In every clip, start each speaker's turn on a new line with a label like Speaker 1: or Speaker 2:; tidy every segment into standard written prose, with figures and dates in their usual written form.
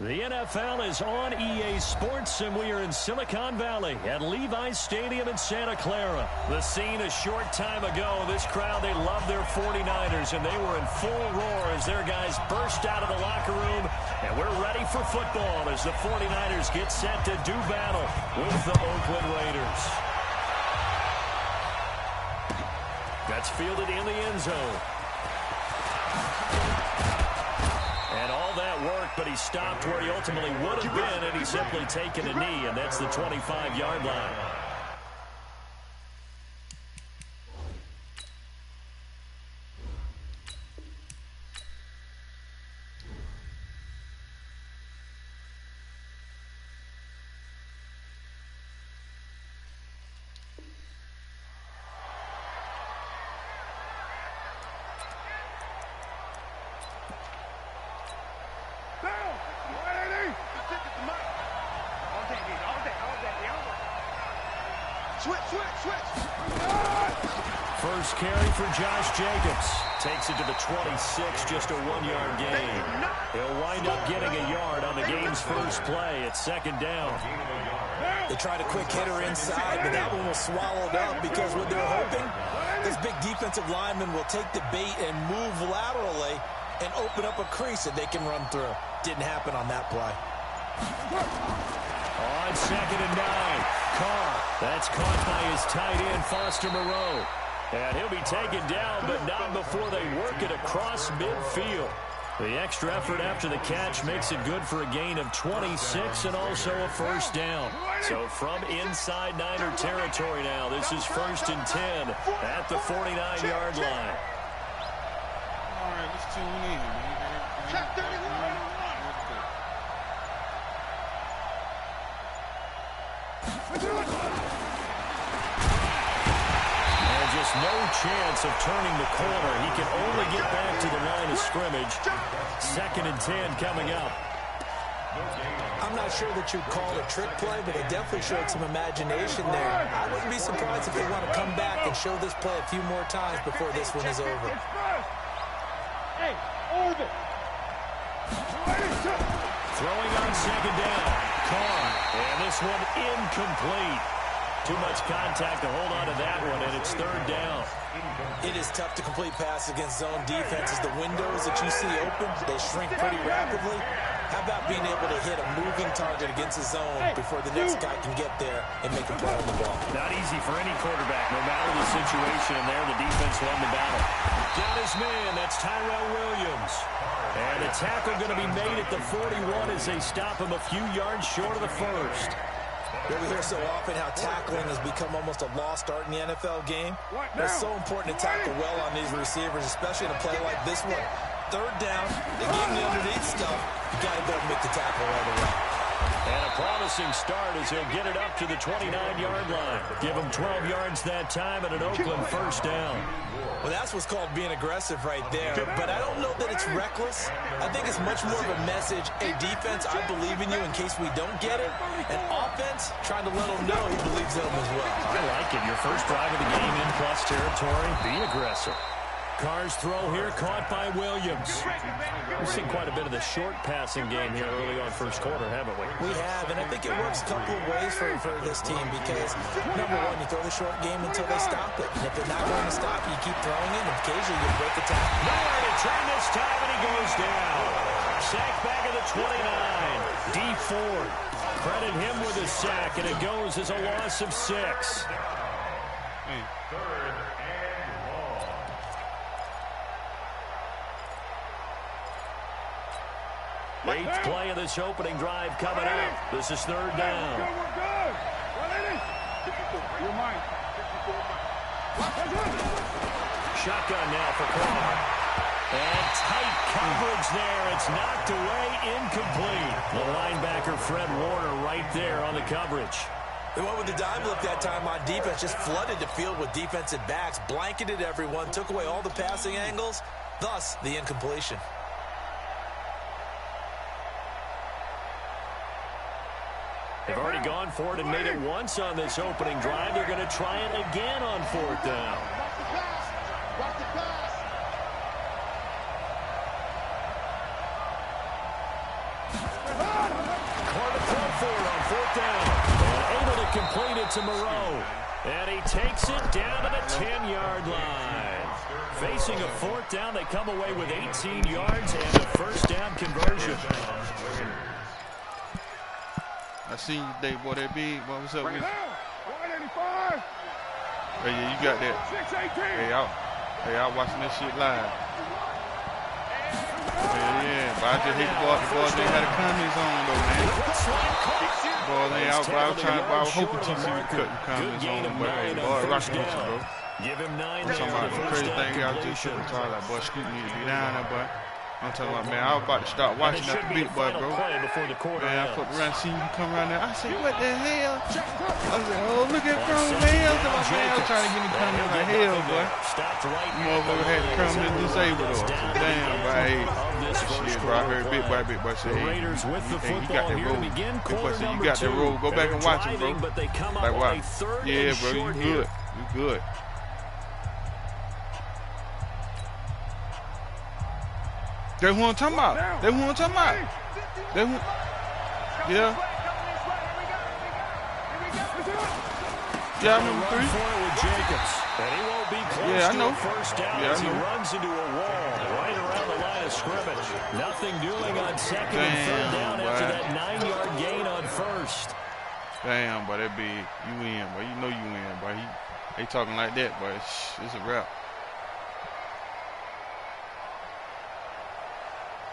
Speaker 1: The NFL is on EA Sports, and we are in Silicon Valley at Levi's Stadium in Santa Clara. The scene a short time ago. This crowd, they love their 49ers, and they were in full roar as their guys burst out of the locker room. And we're ready for football as the 49ers get set to do battle with the Oakland Raiders. That's fielded in the end zone. And all that work, but he stopped where he ultimately would have been, and he's simply taken a knee, and that's the 25-yard line. First carry for Josh Jacobs. Takes it to the 26, just a 1-yard gain. He'll wind up getting a yard on the game's first play at second down.
Speaker 2: They tried a quick hitter inside, but that one was swallowed up because what they're hoping, this big defensive lineman will take the bait and move laterally and open up a crease that they can run through. Didn't happen on that play.
Speaker 1: On second and 9, Carr. That's caught by his tight end, Foster Moreau. And he'll be taken down, but not before they work it across midfield. The extra effort after the catch makes it good for a gain of 26 and also a first down. So from inside Niner territory now, this is first and 10 at the 49-yard line.
Speaker 3: All right, let's tune in, man. Check 31.
Speaker 1: Just no chance of turning the corner. He can only get back to the line of scrimmage. Second and 10 coming up.
Speaker 2: I'm not sure that you'd call it a trick play, but it definitely showed some imagination there. I wouldn't be surprised if they want to come back and show this play a few more times before this one is over.
Speaker 3: Hey, over.
Speaker 1: Throwing on second down. Carr. And this one incomplete. Too much contact to hold on to that one, and it's third down.
Speaker 2: It is tough to complete passes against zone defenses. The windows that you see open, they shrink pretty rapidly. How about being able to hit a moving target against a zone before the next guy can get there and make a play on the ball?
Speaker 1: Not easy for any quarterback, no matter the situation, and there the defense won the battle. Down his man, that's Tyrell Williams. And the tackle going to be made at the 41 as they stop him a few yards short of the first.
Speaker 2: We hear so often how tackling has become almost a lost art in the NFL game. It's so important to tackle well on these receivers, especially in a play like this one. Third down, they give him the underneath stuff. You got to go and make the tackle right away.
Speaker 1: And a promising start as he'll get it up to the 29-yard line. Give him 12 yards that time and an Oakland first down.
Speaker 2: Well, that's what's called being aggressive right there. But I don't know that it's reckless. I think it's much more of a message, hey, defense, I believe in you in case we don't get it. And offense, trying to let them know he believes in them as well.
Speaker 1: I like it. Your first drive of the game in plus territory. Be aggressive. Carr's throw here caught by Williams. We've seen quite a bit of the short passing game here early on first quarter, haven't we?
Speaker 2: We have, and I think it works a couple of ways for this team because, number one, you throw the short game until they stop it. And if they're not going to stop, you keep throwing it, and occasionally you break the tackle.
Speaker 1: Nowhere to turn this time, and he goes down. Sack back at the 29. D Ford. Credit him with a sack, and it goes as a loss of 6. Eighth play of this opening drive coming up. This is third down. Shotgun now for Carr. And tight coverage there. It's knocked away, incomplete. The linebacker, Fred Warner, right there on the coverage.
Speaker 2: The one with the dime look that time on defense just flooded the field with defensive backs, blanketed everyone, took away all the passing angles, thus the incompletion.
Speaker 1: They've already gone for it and made it once on this opening drive. They're going to try it again on fourth down. to Moreau. And he takes it down to the 10-yard line. Facing a 4th down, they come away with 18 yards and a first down conversion.
Speaker 3: I seen you today, boy, that big. Boy, what's up with you? Hey, yeah, you got that. Hey, I watching this shit live. Yeah, but I just hate the boys they had the comments on, though, man. Boy, I was hoping TC would cut the comments on, but hey, boy, rocking with you, bro.
Speaker 1: Give him 9
Speaker 3: I'm talking about the crazy thing, I was just tripping tired, like, boy, Scoop need to be down there, boy. I'm talking about, man, I was about to start watching that big boy, bro. Man, I fucked around, seen you come around there. I said, what the hell? I said, oh, look at Crum, man. I was trying to get me coming like hell, boy. Motherfucker had to come in disabled, though. Damn, boy, hey. Shit, bro, I heard big boy say, hey, you got that roll. Big boy said, you got that roll. Go back and watch it, bro. Like, wow. Yeah, bro, you good. You good. That's who I'm talking about. That's who I'm talking about. That's who. Yeah. Yeah, I remember 3. Yeah, I know. Yeah, I know. He
Speaker 1: runs into a wall right around the line of scrimmage. Nothing doing on 2nd and 3rd down after that 9-yard gain on 1st.
Speaker 3: Damn, boy, that big. You win, boy. You know you win, boy. They talking like that, boy. It's a wrap.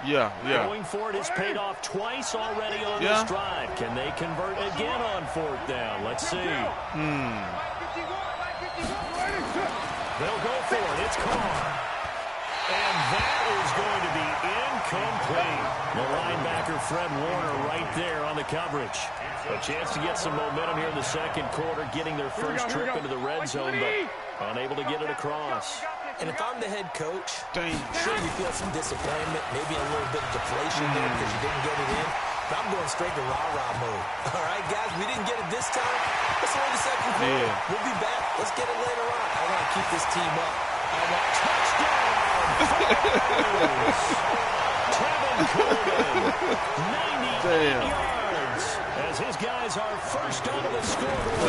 Speaker 3: Yeah.
Speaker 1: Going for it has paid off twice already on this drive. Can they convert again on 4th down? Let's see. They'll go for it. It's Carr. And that is going to be incomplete. The linebacker, Fred Warner, right there on the coverage. A chance to get some momentum here in the 2nd quarter, getting their first trip into the red zone, but unable to get it across.
Speaker 2: And if I'm the head coach, sure you feel some disappointment, maybe a little bit of deflation there because you didn't get it in. But I'm going straight to rah-rah mode. All right, guys, we didn't get it this time. It's only the 2nd quarter. Yeah. We'll be back. Let's get it later on. I want to keep this team up. I want touchdown. Tevin Coleman, 98 yards, as his guys are first onto the scoreboard.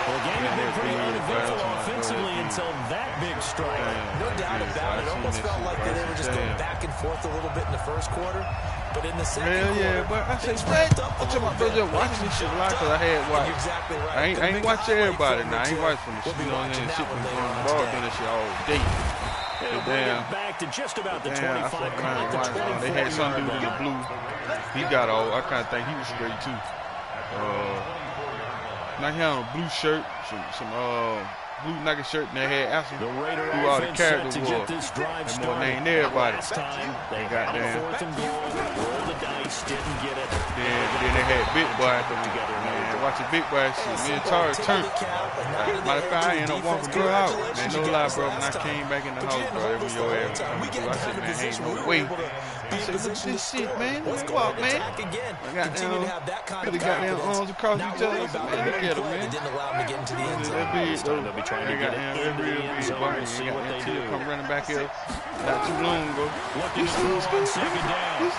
Speaker 2: Well, the game had been pretty uneventful offensively until that big strike. No doubt about it. It almost felt like they were just going back and forth a little bit in the 1st quarter. But in the 2nd quarter,
Speaker 3: but I said, I'm talking about just watching this shit live because I had watched.
Speaker 2: Exactly right.
Speaker 3: I ain't watching everybody now. I ain't watching the shit. You know, and shit from the ball doing this shit all day.
Speaker 1: Back to just about the 25.
Speaker 3: They had some dude in the blue. He got all. I kind of think he was straight too. Now he had a blue shirt, some blue Nike shirt, and they had asked him who all the characters were. And more named everybody. They got there. Then they had Big Boy. Man, watching Big Boy shit. Me and Tara turned. Matter of fact, I ended up walking girl out. Man, no lie, bro. When I came back in the house, bro, it was your ass. I said, man, ain't no way. I said, what's this shit, man? What, man? I got goddamn arms across each other. I said, man, look at him, man. That big, though. They'll be trying to get it in the end zone and see what they do. Come running back here not too long ago.
Speaker 1: Looking to move on 2nd down.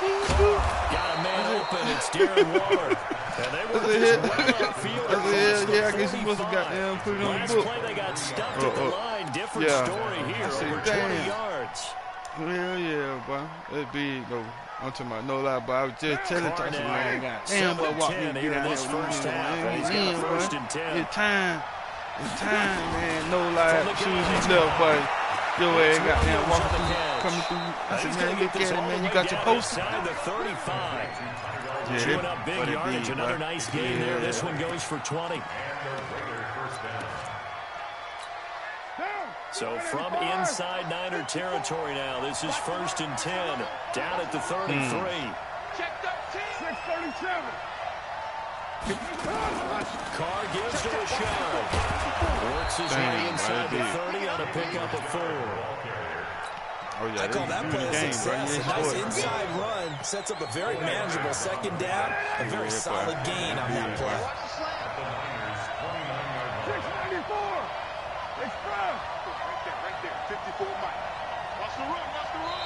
Speaker 1: Got a man open. It's Darren Waller. And they were just well upfield.
Speaker 3: Yeah, I guess he must have goddamn put it on the book.
Speaker 1: Last play, they got stuffed at the line. Different story here. Over 20 yards.
Speaker 3: Hell yeah, boy. That's big, though. I'm talking about no lie, but I was just telling Tyson, man, damn, but walk me get out here, man. It's time. It's time, man. No lie. As soon as he left, boy, your ass got down walking through, coming through. I said, man, look at it, man. You got your poster.
Speaker 1: Yeah, chewing up big yardage. Another nice game there. This one goes for 20. So from inside Niner territory now, this is 1st and 10. Down at the 33.
Speaker 4: Check 637.
Speaker 1: Carr gives to a shot. Works his way inside the 30 on a pickup of 4.
Speaker 3: Oh, yeah,
Speaker 2: I call that play a success. A nice inside run sets up a very manageable 2nd down. A very solid gain on that play.
Speaker 4: 694. Express. Right there. 54 Mike. Watch the run.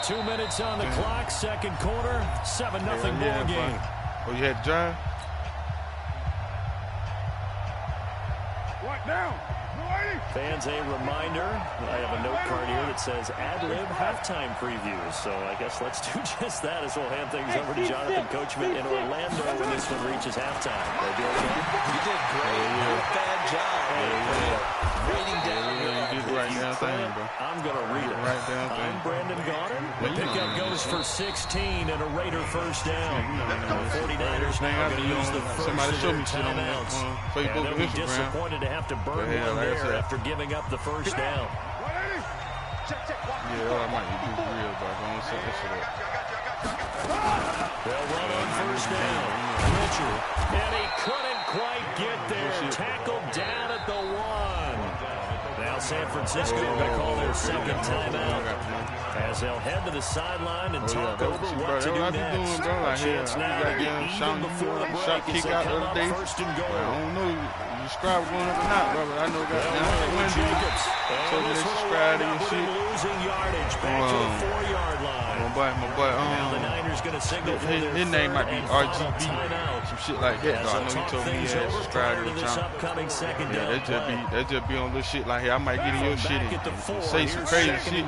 Speaker 1: 2 minutes on the clock. 2nd quarter. 7-0 ball game.
Speaker 3: Oh, you had to drive?
Speaker 1: Fans, a reminder, I have a note card here that says ad-lib halftime previews. So I guess let's do just that as we'll hand things over to Jonathan Coachman in Orlando when this one reaches halftime. They do okay?
Speaker 2: You did great. Not a bad job. Waiting down.
Speaker 3: You did right down thing, bro.
Speaker 1: I'm going to read it.
Speaker 3: Right down thing.
Speaker 1: I'm Brandon Gaudin. The pickup goes for 16 and a Raider first down. The 49ers now going to use the first
Speaker 3: somebody show me
Speaker 1: of
Speaker 3: shit
Speaker 1: their
Speaker 3: on
Speaker 1: timeouts.
Speaker 3: Facebook
Speaker 1: and
Speaker 3: and
Speaker 1: they'll be
Speaker 3: Instagram.
Speaker 1: disappointed to have to burn one there after giving up the first down.
Speaker 3: Yeah, I might be too real, but I don't set this shit up.
Speaker 1: They'll run on first down. Richard, and he couldn't quite get there. Tackled down at the 1. Now San Francisco going to call their second timeout as they'll head to the sideline and talk over what to do next. Chance now to get even before the break as they come up first and goal.
Speaker 3: I don't know you subscribe going up or not, brother. I know got
Speaker 1: Jacobs.
Speaker 3: told me to subscribe to your shit.
Speaker 1: Losing yardage back to the 4-yard line.
Speaker 3: My boy,
Speaker 1: now the Niners going to signal for their
Speaker 3: his name might be RGB,
Speaker 1: timeout.
Speaker 3: some shit like that. Though. I know he told me he had subscribed to the channel. Yeah, they just be on little shit like here. I might get in your shit and say some crazy shit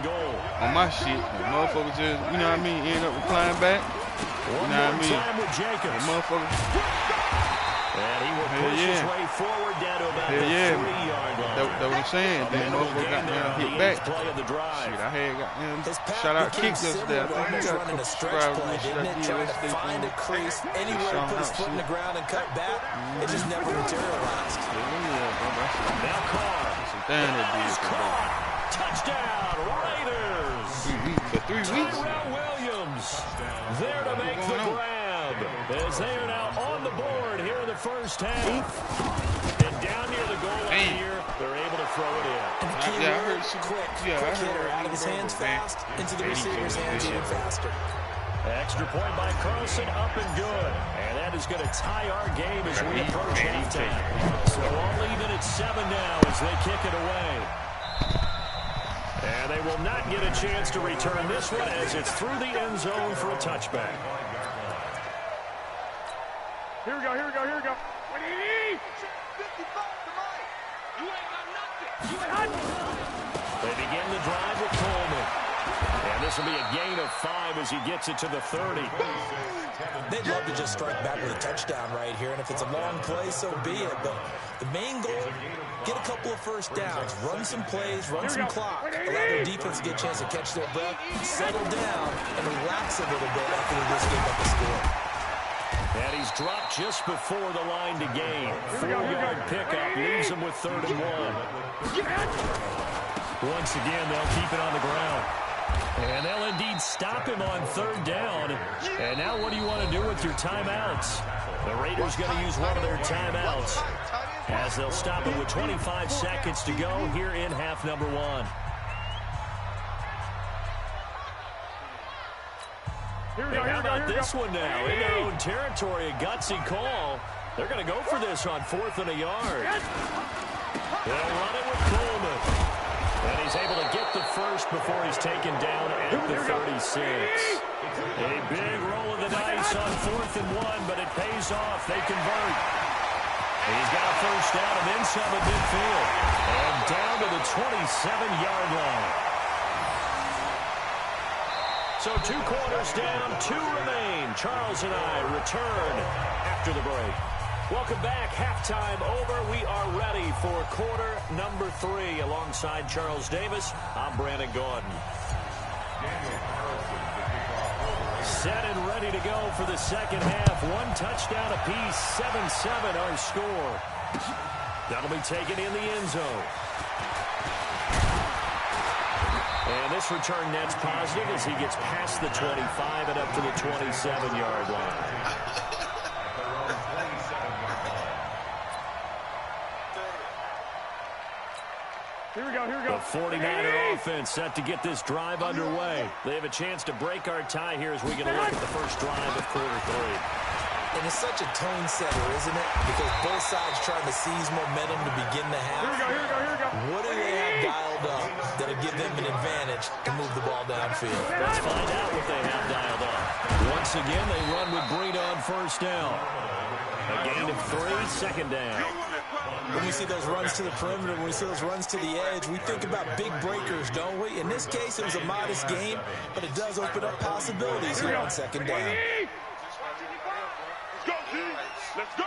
Speaker 3: on my shit. And motherfuckers just, you know what I mean, end up replying back. You know what I mean? And motherfuckers.
Speaker 1: And he will push his way forward down to about the 3-yard line.
Speaker 3: That's what I'm saying. Then motherfucker got hit back.
Speaker 1: Play of the drive.
Speaker 3: Shit, I had shout out Kick yesterday. I think he got
Speaker 2: running a stretch play, didn't it? Trying to find a crease, anywhere to put his foot in the ground and cut back. It just never materialized.
Speaker 1: Now Carr. He's caught. Touchdown, Raiders.
Speaker 3: 3 weeks.
Speaker 1: Tyrell Williams there to make the grab as they are now on the board here in the first half. And down near the goal line here, they're able to throw it in.
Speaker 2: I heard some quick hitter out of his hands fast, into the receiver's hands even faster.
Speaker 1: Extra point by Carlson, up and good. And that is going to tie our game as we approach halftime. So all even at 7 now as they kick it away. And they will not get a chance to return this one as it's through the end zone for a touchback.
Speaker 4: Here we go. What do you need?
Speaker 5: 55 to Mike. You ain't got nothing.
Speaker 1: They begin the drive with Coleman. And this will be a gain of 5 as he gets it to the 30.
Speaker 2: They'd love to just strike back with a touchdown right here, and if it's a long play, so be it. But the main goal, get a couple of first downs, run some plays, run some clock, allow their defense to get a chance to catch their breath, settle down, and relax a little bit after they just gave up a score.
Speaker 1: And he's dropped just before the line to gain. 4-yard pickup leaves him with 3rd and 1. Once again, they'll keep it on the ground. And they'll indeed stop him on 3rd down. And now what do you want to do with your timeouts? The Raiders going to use one of their timeouts as they'll stop it with 25 seconds to go here in half number 1. How about this one now? In their own territory, a gutsy call. They're going to go for this on 4th and a yard. They'll run it with Coleman. And he's able to get the first before he's taken down at the 36. A big roll of the dice on 4th and 1, but it pays off. They convert. He's got a first down and then some at midfield. And down to the 27-yard line. So 2 quarters down, 2 remain. Charles and I return after the break. Welcome back. Halftime over. We are ready for quarter number 3. Alongside Charles Davis, I'm Brandon Gaudin. Set and ready to go for the second half. 1 touchdown apiece, 7-7 our score. That'll be taken in the end zone. And this return net's positive as he gets past the 25 and up to the 27-yard line.
Speaker 4: Here we go.
Speaker 1: The 49er offense set to get this drive underway. They have a chance to break our tie here as we get a look at the first drive of quarter 3.
Speaker 2: And it's such a tone setter, isn't it? Because both sides trying to seize momentum to begin the half.
Speaker 4: Here we go.
Speaker 2: What do they have dialed up that'll give them an advantage to move the ball downfield?
Speaker 1: Let's find out what they have dialed up. Once again, they run with Breida on first down. A gain of 3, second down.
Speaker 2: When we see those runs to the perimeter, when we see those runs to the edge, we think about big breakers, don't we? In this case, it was a modest game, but it does open up possibilities here on second down.
Speaker 4: Let's go, G. Let's go.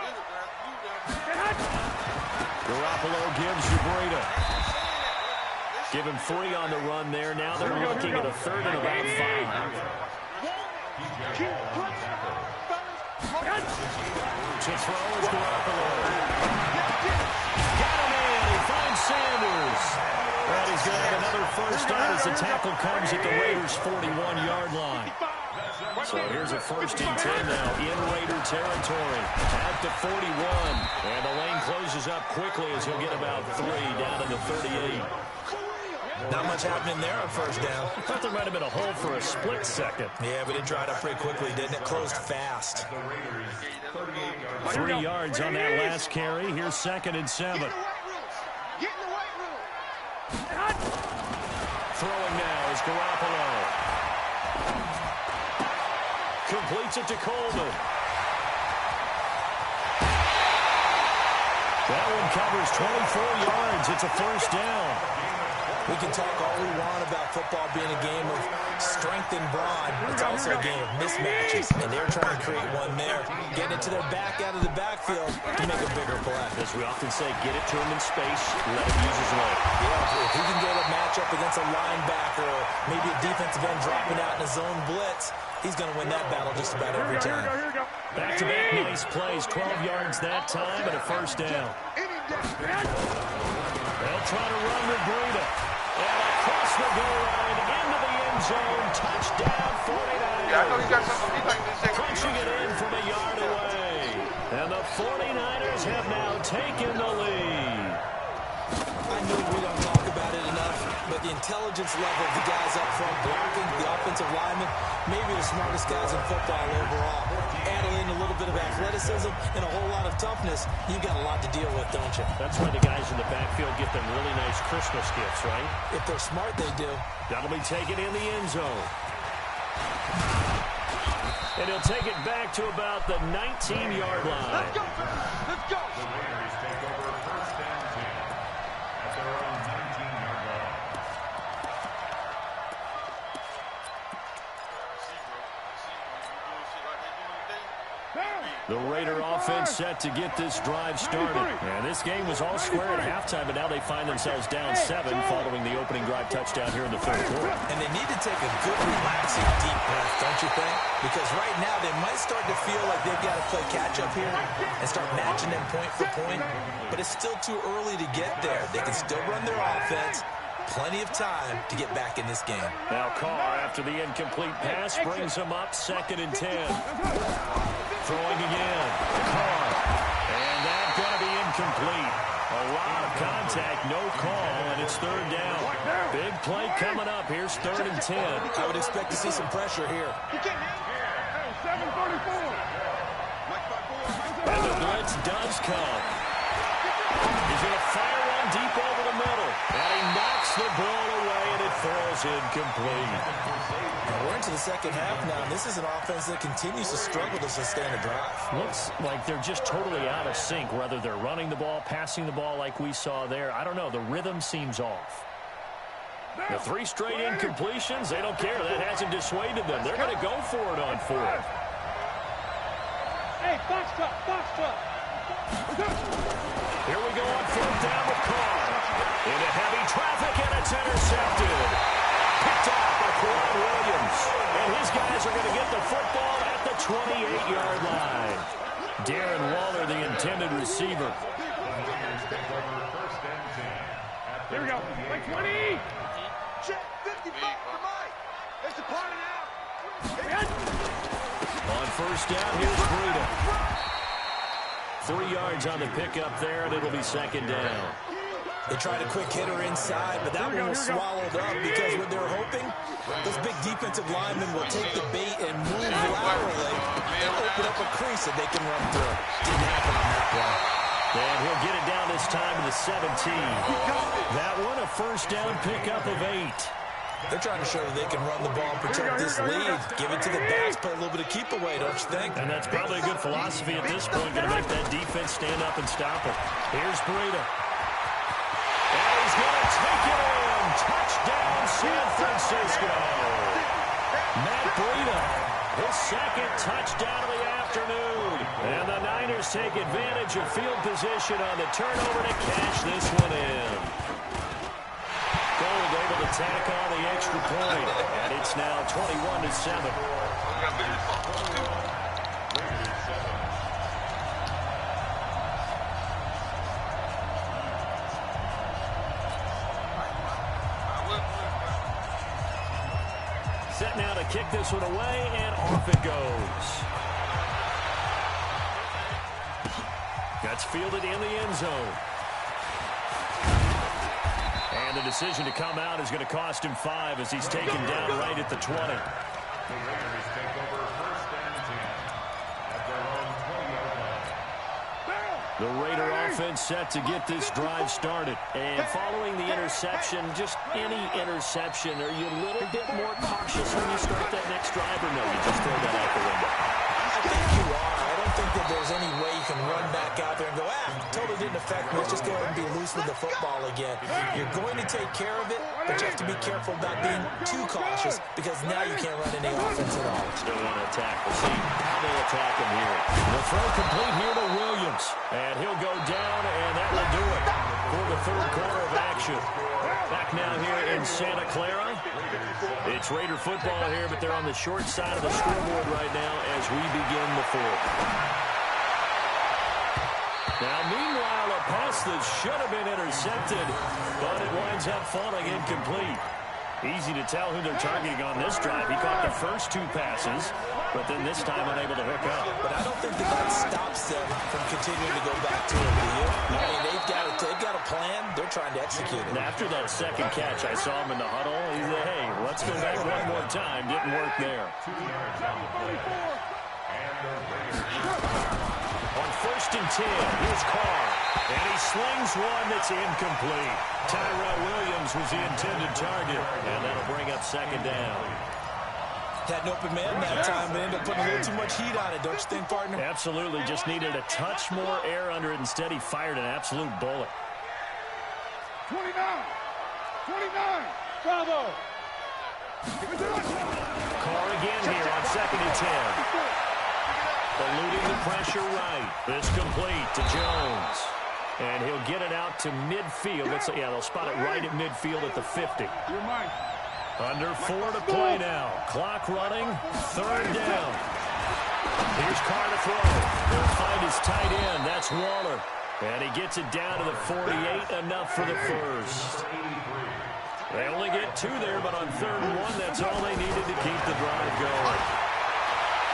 Speaker 1: Garoppolo gives you Breida. Give him 3 on the run there. Now they're looking at a third and about 5. To throw is Garoppolo. Got him in. He finds Sanders. And he's going to have another first down as the tackle comes at the Raiders' 41-yard line. So here's a 1st and 10 now in Raider territory at the 41. And the lane closes up quickly as he'll get about 3 down to the 38.
Speaker 2: Not much happening there on first down.
Speaker 1: I thought there might have been a hole for a split second.
Speaker 2: Yeah, but it dried up pretty quickly, didn't it? Closed fast.
Speaker 1: 3 yards on that last carry. Here's 2nd and 7.
Speaker 5: Get in the weight room.
Speaker 1: Throwing now is Garoppolo. Completes it to Coleman. That one covers 24 yards. It's a first down.
Speaker 2: We can talk all we want about football being a game of strength and brawn. It's also a game of mismatches, and they're trying to create one there. Getting it to their back out of the backfield to make a bigger play.
Speaker 1: As we often say, get it to him in space, let him use his leg.
Speaker 2: Yeah, if he can get a matchup against a linebacker or maybe a defensive end dropping out in a zone blitz, he's going to win that battle just about every time.
Speaker 1: Back-to-back nice plays, 12 yards that time, and a first down. They'll try to run with Breida. And across the goal line, into the end zone, touchdown 49ers.
Speaker 3: Yeah, I know he got something. He like this second.
Speaker 1: Punching it in from a yard away. And the 49ers have now taken the lead.
Speaker 2: I know we don't talk about it enough, but the intelligence level of the guys up front blocking, the offensive linemen, maybe the smartest guys in football overall. Add in a little bit of athleticism and a whole lot of toughness, you've got a lot to deal with, don't you?
Speaker 1: That's why the guys in the backfield get them really nice Christmas gifts, right?
Speaker 2: If they're smart, they do.
Speaker 1: That'll be taken in the end zone. And he'll take it back to about the 19-yard line.
Speaker 5: Let's go. Let's go.
Speaker 1: The Raider offense set to get this drive started. And this game was all square at halftime, but now they find themselves down 7 following the opening drive touchdown here in the 3rd quarter.
Speaker 2: And they need to take a good, relaxing, deep breath, don't you think? Because right now they might start to feel like they've got to play catch-up here and start matching them point for point. But it's still too early to get there. They can still run their offense. Plenty of time to get back in this game.
Speaker 1: Now Carr, after the incomplete pass, brings him up 2nd and 10. Throwing again. Carr. And that's going to be incomplete. A lot of contact, no call, and it's 3rd down. Big play coming up. Here's 3rd and 10.
Speaker 2: I would expect to see some pressure here.
Speaker 4: 7:34.
Speaker 1: And the blitz does come. He's going to fire one deep over the middle. And he knocks the ball away, and it falls incomplete.
Speaker 2: Now we're into the second half now, and this is an offense that continues to struggle to sustain a drive.
Speaker 1: Looks like they're just totally out of sync, whether they're running the ball, passing the ball like we saw there. I don't know. The rhythm seems off. The 3 straight incompletions, they don't care. That hasn't dissuaded them. They're going to go for it on 4th.
Speaker 4: Hey, box top, box top.
Speaker 1: Here we go on 4th down with Carr. Into heavy traffic, and it's intercepted. Picked off by Quad Williams. And his guys are going to get the football at the 28-yard line. Darren Waller, the intended receiver.
Speaker 4: Here we go. Like 20.
Speaker 5: Check 55 for Mike. It's the party now.
Speaker 1: On 1st down, here's Breida. 3 yards on the pickup there, and it'll be 2nd down.
Speaker 2: They tried a quick hitter inside, but that one was swallowed up because what they're hoping, those big defensive linemen will take the bait and move laterally and open up a crease that they can run through. Didn't happen on that play.
Speaker 1: And he'll get it down this time to the 17. That one, a 1st down pickup of 8.
Speaker 2: They're trying to show that they can run the ball and protect this lead. Give it to the backs, play a little bit of keep away, don't you think?
Speaker 1: And that's probably a good philosophy at this point, going to make that defense stand up and stop it. Here's Breida. And he's going to take it in. Touchdown, San Francisco. Matt Breida, his second touchdown of the afternoon. And the Niners take advantage of field position on the turnover to cash this one in. Gold able to tack on the extra point, and it's now 21-7. Set now to kick this one away, and off it goes. That's fielded in the end zone. And the decision to come out is going to cost him 5 as he's taken down right at the 20. The Raider offense set to get this drive started. And following the interception, just any interception, are you a little bit more cautious when you start that next drive, or no, you just throw that out the window?
Speaker 2: I think you are. I don't think that there's any way you can run back out there and go, totally didn't affect me. Let's just go ahead and be loose with the football again. You're going to take care of it, but you have to be careful about being too cautious because now you can't run any offense at all.
Speaker 1: Still want to attack. We'll see how they attack him here. The throw complete here to Williams. And he'll go down, and that will do it for the third quarter of action. Back now here in Santa Clara. It's Raider football here, but they're on the short side of the scoreboard right now as we begin the fourth. Now, meanwhile, a pass that should have been intercepted, but it winds up falling incomplete. Easy to tell who they're targeting on this drive. He caught the first 2 passes, but then this time unable to hook up.
Speaker 2: But I don't think that stops them from continuing to go back to it, do you? I mean, they've got a plan. They're trying to execute it.
Speaker 1: And after that second catch, I saw him in the huddle. He said, hey, let's go back one more time. Didn't work there. On 1st and 10, here's Carr. And he slings one that's incomplete. Tyrell Williams was the intended target. And that'll bring up 2nd down.
Speaker 2: Had an open man that time, but ended up putting a little too much heat on it, don't you think, partner?
Speaker 1: Absolutely. Just needed a touch more air under it. Instead, he fired an absolute bullet.
Speaker 4: 29. Bravo.
Speaker 1: Carr again here on 2nd and 10. Eluding the pressure right. This complete to Jones. And he'll get it out to midfield. They'll spot it right at midfield at the 50. Under 4 to play now. Clock running. 3rd down. Here's Carr to throw. He'll find his tight end. That's Waller. And he gets it down to the 48. Enough for the first. They only get 2 there, but on 3rd and 1, that's all they needed to keep the drive going.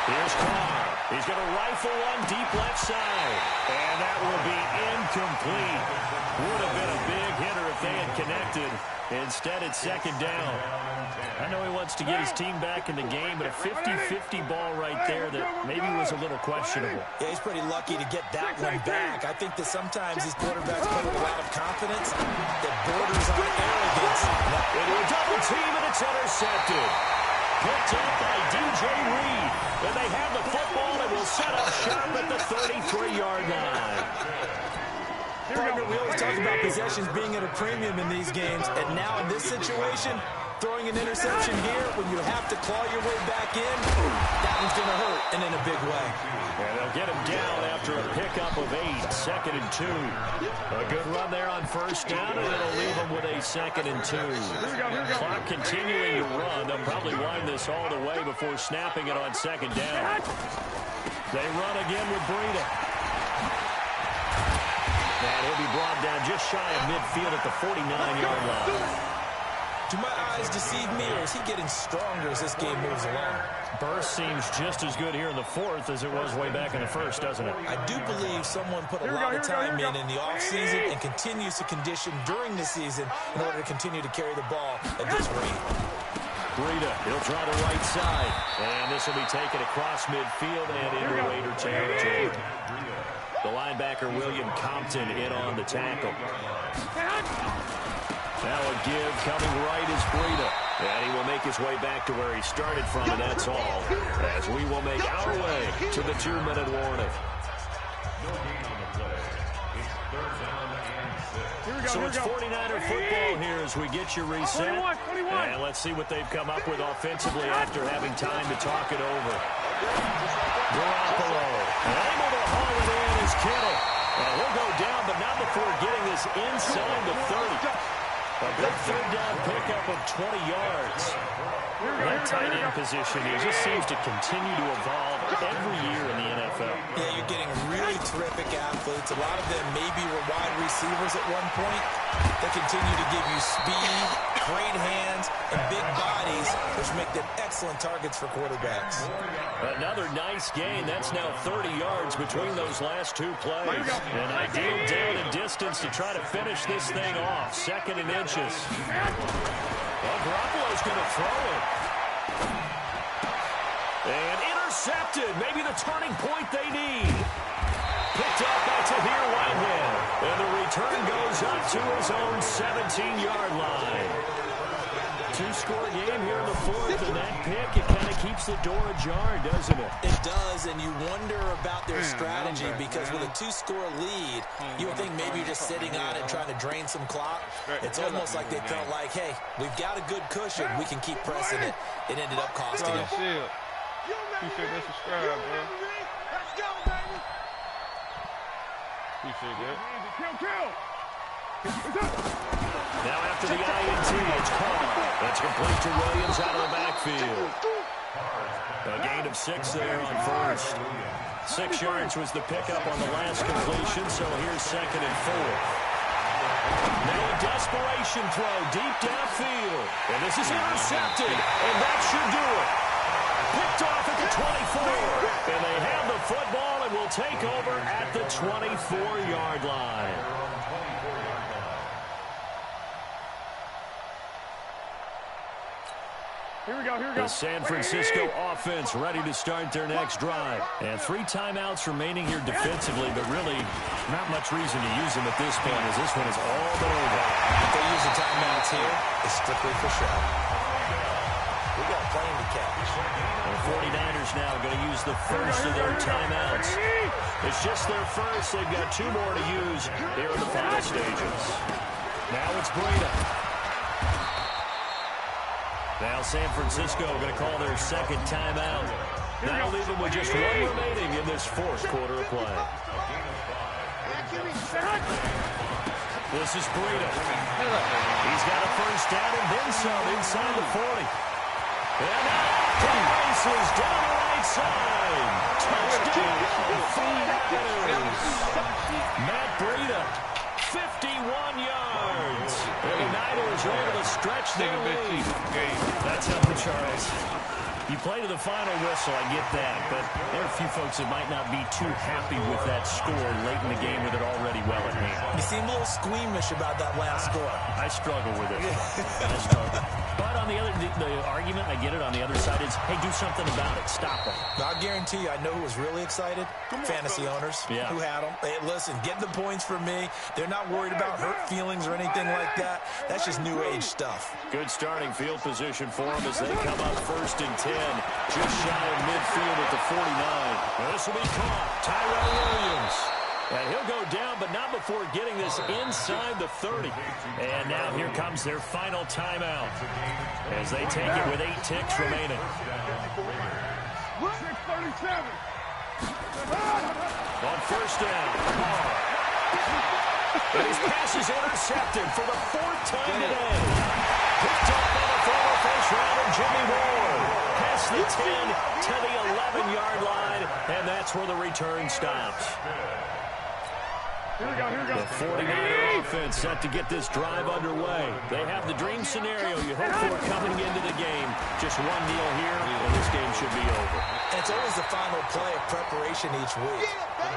Speaker 1: Here's Carr. He's going to rifle one deep left side. And that will be incomplete. Would have been a big hitter if they had connected. Instead, it's 2nd down. I know he wants to get his team back in the game, but a 50-50 ball right there that maybe was a little questionable.
Speaker 2: Yeah, he's pretty lucky to get that one back. I think that sometimes these quarterbacks play with a lot of confidence that borders on arrogance.
Speaker 1: Into a double team, and it's intercepted. Picked up by DJ Reed. And they have the football and will set up sharp at the 33-yard line.
Speaker 2: Partner, we always talk about possessions being at a premium in these games, and now in this situation, throwing an interception here when you have to claw your way back in, that one's going to hurt, and in a big way.
Speaker 1: And they'll get him down after a pickup of 8, 2nd and 2. A good run there on 1st down, and it'll leave them with a 2nd and 2. Clock continuing to run. They'll probably wind this all the way before snapping it on 2nd down. They run again with Breida. And he'll be brought down just shy of midfield at the 49-yard line.
Speaker 2: Do my eyes deceive me, or is he getting stronger as this game moves along?
Speaker 1: Burst seems just as good here in the 4th as it was way back in the 1st, doesn't it?
Speaker 2: I do believe someone put a lot of time in the offseason and continues to condition during the season in order to continue to carry the ball at this rate.
Speaker 1: Breida, he'll try the right side. And this will be taken across midfield and into Raider territory. The linebacker, William Compton, in on the tackle. Now a give coming right is Breida. And he will make his way back to where he started from, and that's all. As we will make our way to the 2-minute warning. So it's 49er football here as we get you reset. 21. And let's see what they've come up with offensively after having time to talk it over. Garoppolo able to haul it in is Kittle. And he'll go down, but not before getting this inside the 30. A big third-down pickup of 20 yards. That tight end position here just seems to continue to evolve every year in the NFL.
Speaker 2: Yeah, you're getting really terrific athletes. A lot of them maybe were wide receivers at one point. They continue to give you speed, great hands, and big bodies, which make them excellent targets for quarterbacks.
Speaker 1: Another nice gain. That's now 30 yards between those last two plays. An ideal down and distance to try to finish this thing off. 2nd and inches. Well, Garoppolo's going to throw it. And intercepted. Maybe the turning point they need. Picked up by Tahir Whitehead. And the return goes up to his own 17-yard line. 2-score game here in the 4th, and that pick, it kind of keeps the door ajar, doesn't it?
Speaker 2: It does, and you wonder about their strategy because with a 2-score lead, you would think maybe you're just sitting on it trying to drain some clock. It's almost like they felt like, hey, we've got a good cushion. We can keep pressing it. It ended up costing them.
Speaker 3: Appreciate that subscribe, bro.
Speaker 5: Let's go, baby.
Speaker 3: Appreciate that.
Speaker 1: Now after the INT, it's Carr. That's complete to Williams out of the backfield. A gain of 6 there on first. 6 yards was the pickup on the last completion, so here's 2nd and 4. Now a desperation throw deep downfield. And this is intercepted, and that should do it. Picked off at the 24. And they have the football and will take over at the 24-yard line.
Speaker 4: Here we go.
Speaker 1: The San Francisco offense ready to start their next drive. And 3 timeouts remaining here defensively, but really not much reason to use them at this point as this one is all but over.
Speaker 2: If they use the timeouts here, it's strictly for show. We got a plane to catch.
Speaker 1: The 49ers now going to use the first of their timeouts. It's just their first. They've got 2 more to use here in the final stages. Now it's Breida. Now San Francisco going to call their 2nd timeout. That'll leave them with just 1 remaining in this 4th quarter of play. This is Breida. He's got a first down and then some inside the 40. And now the races down the right side. Touchdown, 49ers. Matt Breida, 51 yards. The Niners are able to stretch their lead. That's something, Charles. You play to the final whistle, I get that, but there are a few folks that might not be too happy with that score late in the game with it already well at hand.
Speaker 2: You seem a little squeamish about that last score.
Speaker 1: I struggle with it. I struggle. But on the argument, I get it, on the other side is, hey, do something about it. Stop them.
Speaker 2: I'll guarantee you, I know who was really excited. Fantasy owners who had them. Hey, listen, get the points for me. They're not worried about hurt feelings or anything like that. That's just new age stuff.
Speaker 1: Good starting field position for them as they come up 1st and 10. Just shy of midfield at the 49. This will be caught. Tyrell Williams. And he'll go down, but not before getting this inside the 30. And now here comes their final timeout as they take it with 8 ticks remaining.
Speaker 4: 6:37.
Speaker 1: On first down. And his pass is intercepted for the 4th time today. Picked up by the former first-rounder Jimmy Ward. Past the 10 to the 11-yard line, and that's where the return stops.
Speaker 4: Here we go.
Speaker 1: The 49er offense set to get this drive underway. They have the dream scenario you hope for coming into the game. Just 1 kneel here, and this game should be over.
Speaker 2: And it's always the final play of preparation each week.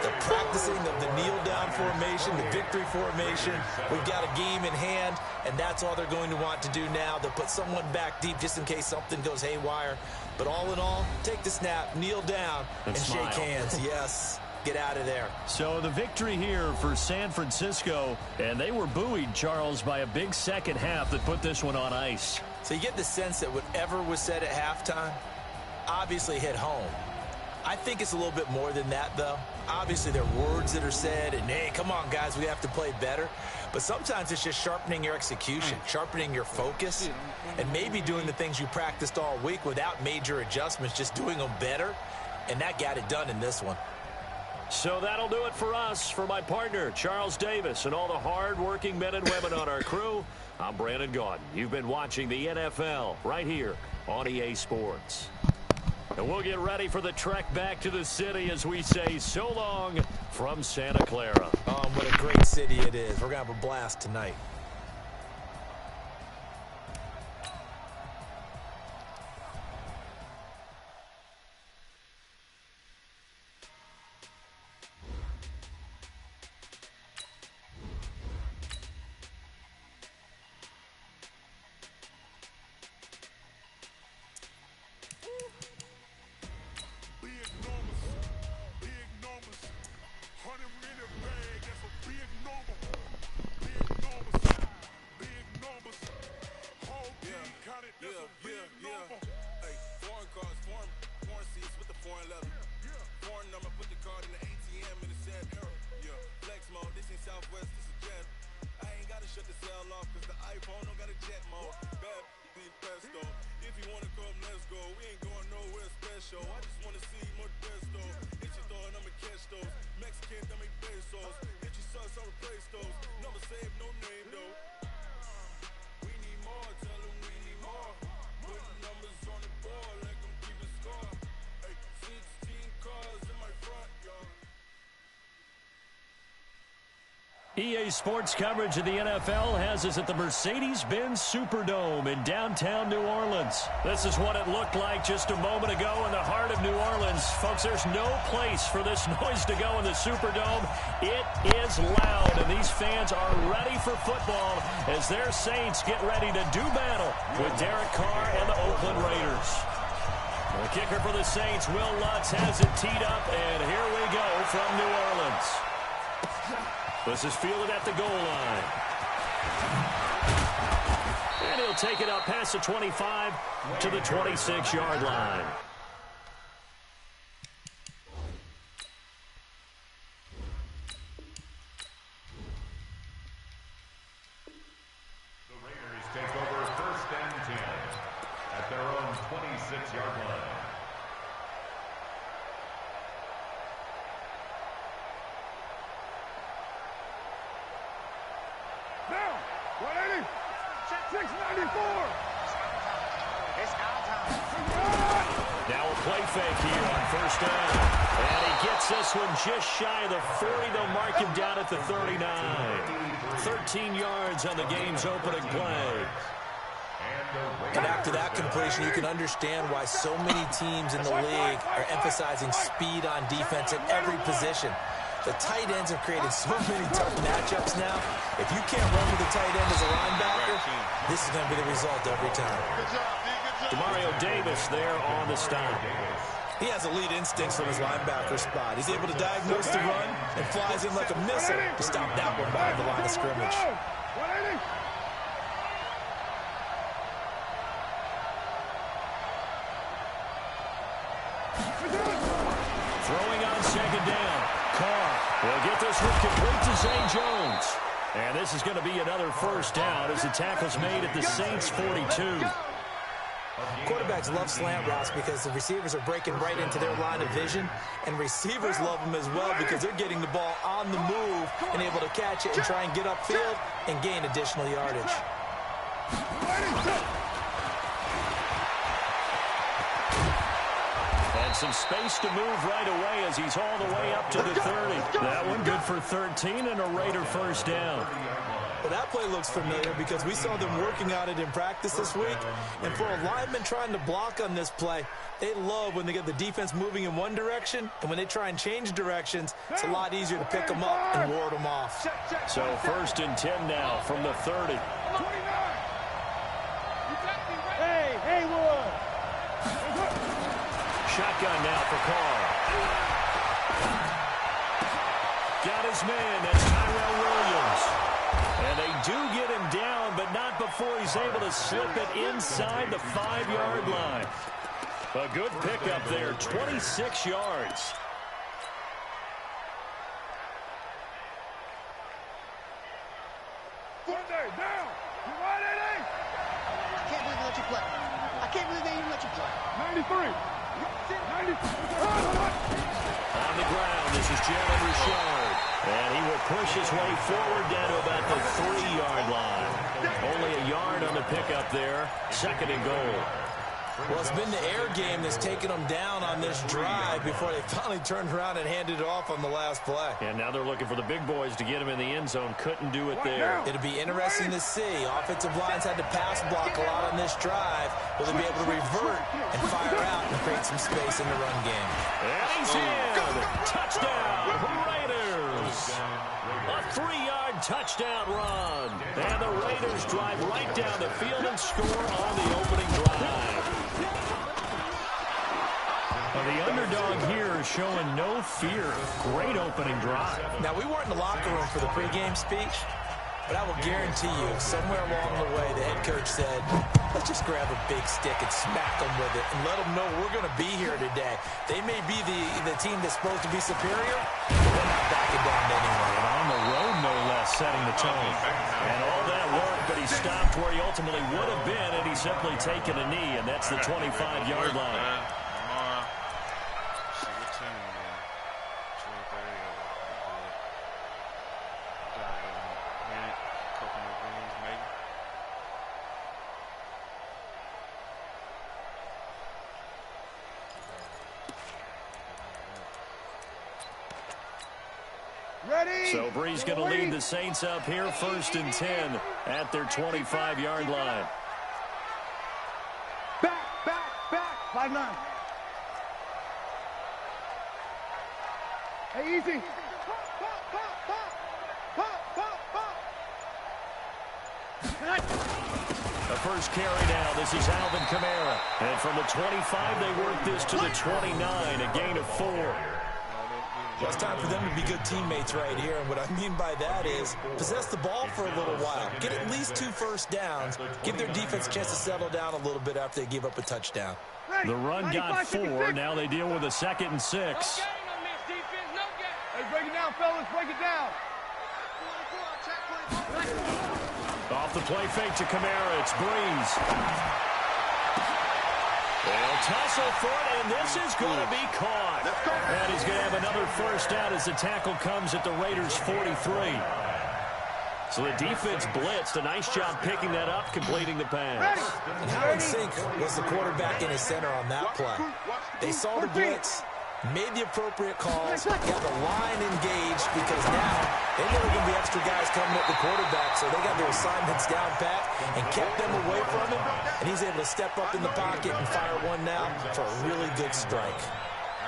Speaker 2: The practicing of the kneel-down formation, the victory formation. We've got a game in hand, and that's all they're going to want to do now. They'll put someone back deep just in case something goes haywire. But all in all, take the snap, kneel down, and shake hands. Yes. Get out of there.
Speaker 1: So the victory here for San Francisco, and they were buoyed, Charles, by a big second half that put this one on ice.
Speaker 2: So you get the sense that whatever was said at halftime obviously hit home. I think it's a little bit more than that, though. Obviously, there are words that are said, and, hey, come on, guys, we have to play better. But sometimes it's just sharpening your execution, sharpening your focus, and maybe doing the things you practiced all week without major adjustments, just doing them better. And that got it done in this one.
Speaker 1: So that'll do it for us. For my partner, Charles Davis, and all the hard-working men and women on our crew, I'm Brandon Gaudin. You've been watching the NFL right here on EA Sports. And we'll get ready for the trek back to the city as we say so long from Santa Clara.
Speaker 2: Oh, what a great city it is. We're going to have a blast tonight.
Speaker 1: EA Sports coverage of the NFL has us at the Mercedes-Benz Superdome in downtown New Orleans. This is what it looked like just a moment ago in the heart of New Orleans. Folks, there's no place for this noise to go in the Superdome. It is loud, and these fans are ready for football as their Saints get ready to do battle with Derek Carr and the Oakland Raiders. The kicker for the Saints, Will Lutz, has it teed up, and here we go from New Orleans. This is fielded at the goal line. And he'll take it up past the 25 to the 26-yard line.
Speaker 6: The Raiders take over 1st and 10 at their own 26-yard line.
Speaker 4: Now, 180. 694.
Speaker 5: It's our time.
Speaker 1: Now a play fake here on 1st down. And he gets this one just shy of the 40. They'll mark him down at the 39. 13 yards on the game's opening play.
Speaker 2: And after that completion, you can understand why so many teams in the league are emphasizing speed on defense at every position. The tight ends have created so many tough matchups now. If you can't run with the tight end as a linebacker, this is going to be the result every time.
Speaker 1: Demario Davis there on the stop.
Speaker 2: He has elite instincts from his linebacker spot. He's able to diagnose the run and flies in like a missile to stop that one behind the line of scrimmage.
Speaker 4: 180.
Speaker 1: Throwing on 2nd down. Carr will get this one complete to Zay Jones. And this is going to be another 1st down as the tackle's made at the Saints' 42.
Speaker 2: Quarterbacks love slant routes because the receivers are breaking right into their line of vision, and receivers love them as well because they're getting the ball on the move and able to catch it and try and get upfield and gain additional yardage.
Speaker 1: And some space to move right away as he's hauled away up to the 30. That one good for 13 and a Raider 1st down.
Speaker 2: Well, that play looks familiar because we saw them working on it in practice this week. And for a lineman trying to block on this play, they love when they get the defense moving in one direction. And when they try and change directions, it's a lot easier to pick them up and ward them off.
Speaker 1: So 1st and 10 now from the 30.
Speaker 4: Hey, Haywood.
Speaker 1: Shotgun now for Carr. Got his man. That's Tyrell Williams. And they do get him down, but not before he's able to slip it inside the 5-yard line. A good pickup there, 26 yards.
Speaker 4: Down. You right, Eddie?
Speaker 5: I can't believe they let you play. I can't believe they even let you play.
Speaker 4: 93. 93.
Speaker 1: On the ground, this is Jalen Richard. And he will push his way forward down to about the 3-yard line. Only a yard on the pickup there. 2nd and goal.
Speaker 2: Well, it's been the air game that's taken them down on this drive before they finally turned around and handed it off on the last play.
Speaker 1: And now they're looking for the big boys to get him in the end zone. Couldn't do it there.
Speaker 2: It'll be interesting to see. Offensive lines had to pass block a lot on this drive. Will they be able to revert and fire out and create some space in the run game?
Speaker 1: And he's in. Touchdown, Raiders. A 3-yard touchdown run. And the Raiders drive right down the field and score on the opening drive. Well, the underdog here is showing no fear. Great opening drive.
Speaker 2: Now, we weren't in the locker room for the pregame speech, but I will guarantee you, somewhere along the way, the head coach said, let's just grab a big stick and smack them with it and let them know we're going to be here today. They may be the team that's supposed to be superior, but they're not backing down anyway.
Speaker 1: And on the road, no less, setting the tone. And all that work, but he stopped where he ultimately would have been, and he's simply taken a knee, and that's the 25-yard line. So Bree's going to lead the Saints up here, 1st and 10 at their 25-yard line.
Speaker 4: Back. 5-9. Hey, easy.
Speaker 1: The first carry now. This is Alvin Kamara. And from the 25, they work this to the 29, a gain of 4.
Speaker 2: Well, it's time for them to be good teammates right here, and what I mean by that is possess the ball for a little while, get at least 2 first downs, give their defense a chance to settle down a little bit after they give up a touchdown.
Speaker 1: The run got 4. Now they deal with a 2nd and 6.
Speaker 4: Hey, break it down, fellas. Break it down.
Speaker 1: Off the play fake to Kamara. It's Breeze. They'll tussle for it, and this is going to be caught. And he's going to have another first down as the tackle comes at the Raiders' 43. So the defense blitzed. A nice job picking that up, completing the pass.
Speaker 2: And how in sync was the quarterback in his center on that play? They saw the blitz, made the appropriate calls, got the line engaged because now they know there are going to be extra guys coming at the quarterback, so they got their assignments down pat and kept them away from him, and he's able to step up in the pocket and fire one now for a really good strike.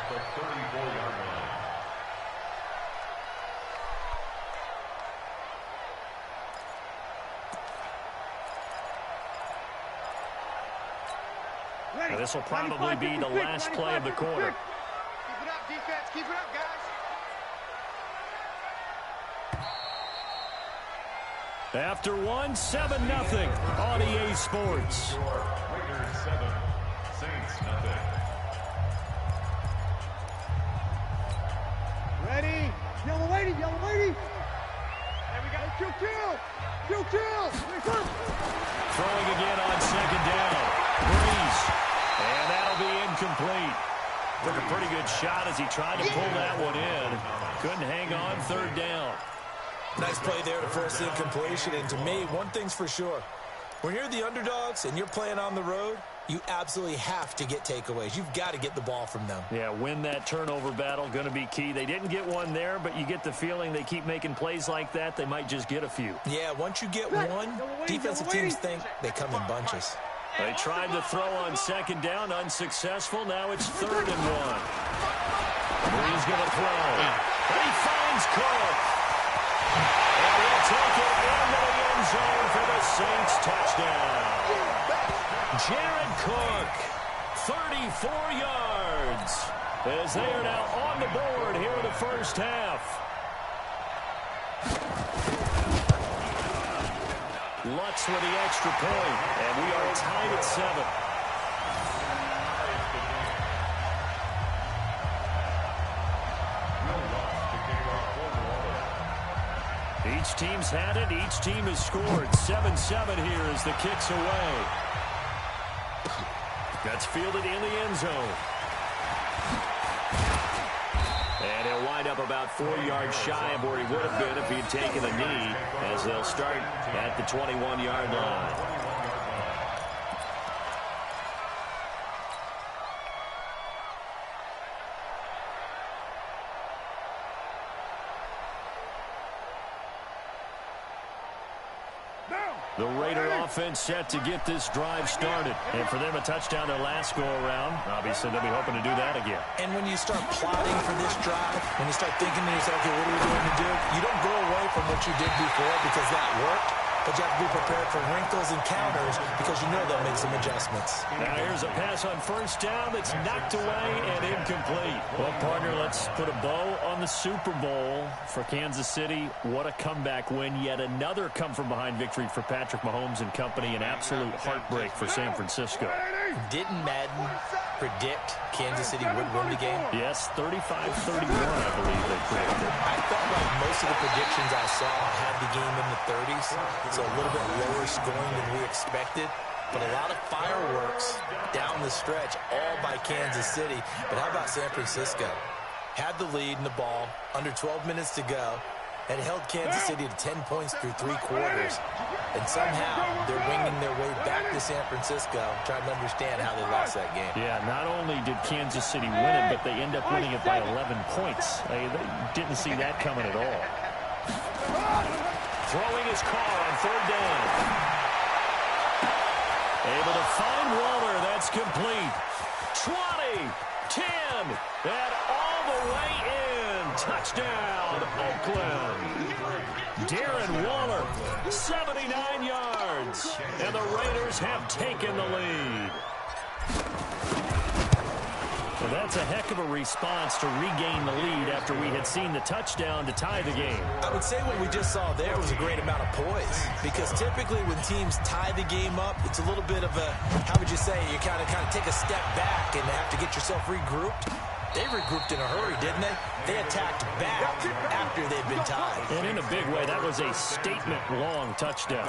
Speaker 6: The 34-yard line.
Speaker 1: And this will probably be the last play of the quarter.
Speaker 5: Keep it up, defense. Keep it up, guys.
Speaker 1: After 1, 7-0 on EA Sports.
Speaker 6: Raiders 7, Saints nothing.
Speaker 4: Ready? Yellow lady. There we go. Kill.
Speaker 1: Throwing again on 2nd down. Breeze. And that'll be incomplete. Took a pretty good shot as he tried to pull that one in. Couldn't hang on 3rd down.
Speaker 2: Nice play there to force the incompletion, and to me, one thing's for sure. When you're the underdogs and you're playing on the road, you absolutely have to get takeaways. You've got to get the ball from them.
Speaker 1: Yeah, win that turnover battle, going to be key. They didn't get one there, but you get the feeling they keep making plays like that, they might just get a few.
Speaker 2: Yeah, once you get one, defensive teams think they come in bunches.
Speaker 1: They tried to throw on 2nd down, unsuccessful. Now it's 3rd and 1. Breeze going to throw. And he finds Cook. And he'll take it into the end zone for the Saints touchdown. Jared Cook, 34 yards, as they are now on the board here in the first half. Lutz with the extra point, and we are tied at 7. Each team's had it. Each team has scored. 7-7 here as the kick's away. That's fielded in the end zone. And he'll wind up about 4 yards shy of where he would have been if he'd taken a knee, as they'll start at the 21-yard line. The Raider offense set to get this drive started. And for them, a touchdown their last go-around. Obviously, they'll be hoping to do that again.
Speaker 2: And when you start plotting for this drive, when you start thinking to yourself, okay, what are we going to do? You don't go away from what you did before because that worked. But you have to be prepared for wrinkles and counters because you know they'll make some adjustments.
Speaker 1: Now here's a pass on first down that's knocked away and incomplete. Well, partner, let's put a bow on the Super Bowl for Kansas City. What a comeback win. Yet another come-from-behind victory for Patrick Mahomes and company. An absolute heartbreak for San Francisco.
Speaker 2: Didn't Madden predict Kansas City would win the game?
Speaker 1: Yes, 35-31, I believe they predicted.
Speaker 2: I felt like most of the predictions I saw had the game in the 30s. So a little bit lower scoring than we expected. But a lot of fireworks down the stretch, all by Kansas City. But how about San Francisco? Had the lead in the ball, under 12 minutes to go, and held Kansas City to 10 points through 3 quarters. And somehow they're winging their way back to San Francisco, trying to understand how they lost that game.
Speaker 1: Yeah, not only did Kansas City win it, but they end up winning it by 11 points. They didn't see that coming at all. Throwing his car on 3rd down. Able to find Waller. That's complete. 20, 10, and all the way in. Touchdown, Oakland. Darren Waller, 79 yards. And the Raiders have taken the lead. Well, that's a heck of a response to regain the lead after we had seen the touchdown to tie the game.
Speaker 2: I would say what we just saw there was a great amount of poise, because typically when teams tie the game up, it's a little bit of a, how would you say, you kind of take a step back and have to get yourself regrouped. They regrouped in a hurry, didn't they? They attacked back after they'd been tied.
Speaker 1: And in a big way, that was a statement-long touchdown.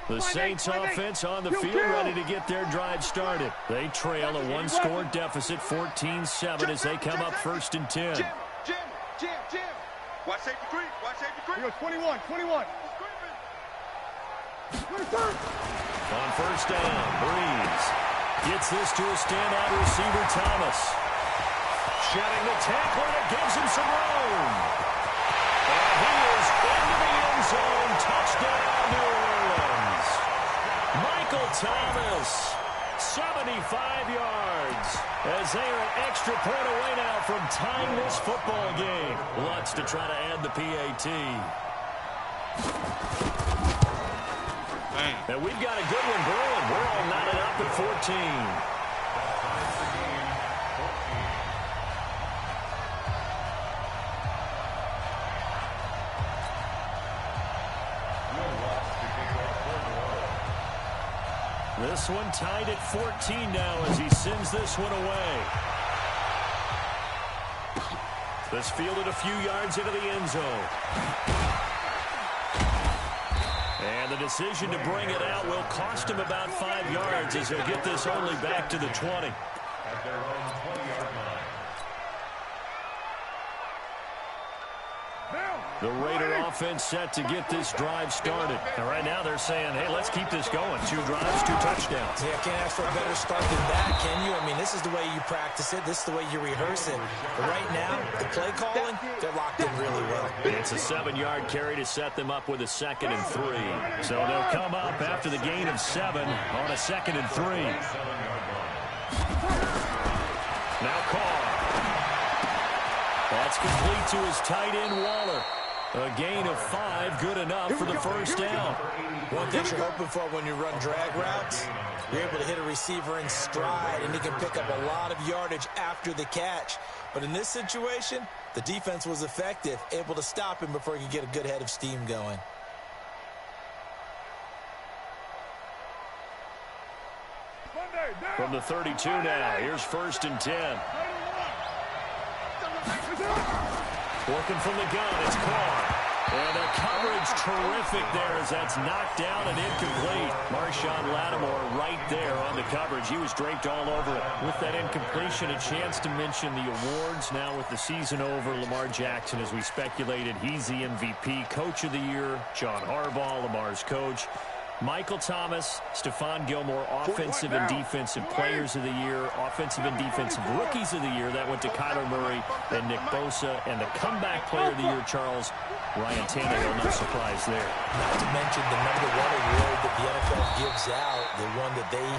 Speaker 1: The Saints offense on the field, ready to get their drive started. They trail a 1-score deficit, 14-7, as they come up 1st and 10.
Speaker 5: Jim. Watch safety creep. Watch safety creep.
Speaker 4: 21.
Speaker 1: On 1st down, Breeze gets this to a standout receiver, Thomas. Shedding the tackler, that gives him some room. And he is into the end zone. Touchdown, New Orleans. Michael Thomas, 75 yards, as they are an extra point away now from tying this football game. Lutz to try to add the PAT. And we've got a good one brewing. We're all knotted up at 14. This one tied at 14 now as he sends this one away. This fielded a few yards into the end zone. And the decision to bring it out will cost him about 5 yards as he'll get this only back to the 20.
Speaker 6: At their own 20-yard line.
Speaker 1: The Raider offense set to get this drive started. And right now they're saying, hey, let's keep this going. 2 drives, 2 touchdowns.
Speaker 2: Yeah, can't ask for a better start than that, can you? I mean, this is the way you practice it. This is the way you rehearse it. But right now, the play calling, they're locked in really well.
Speaker 1: It's a 7-yard carry to set them up with a 2nd and 3. So they'll come up after the gain of 7 on a 2nd and 3. Now Carr. That's complete to his tight end, Waller. A gain of 5, good enough for the first down.
Speaker 2: One thing you're hoping for when you run drag routes, you're able to hit a receiver in stride, and he can pick up a lot of yardage after the catch. But in this situation, the defense was effective, able to stop him before he could get a good head of steam going.
Speaker 1: From the 32 now, here's 1st and 10. Working from the gun, it's Carr. And the coverage terrific there as that's knocked down and incomplete. Marshawn Lattimore right there on the coverage. He was draped all over it. With that incompletion, a chance to mention the awards. Now with the season over, Lamar Jackson, as we speculated, he's the MVP, Coach of the Year. John Harbaugh, Lamar's coach. Michael Thomas, Stephon Gilmore, Offensive and Defensive Players of the Year, Offensive and Defensive Rookies of the Year. That went to Kyler Murray and Nick Bosa. And the Comeback Player of the Year, Charles, Ryan Tannehill, no surprise there.
Speaker 2: Not to mention the #1 award that the NFL gives out, the one that they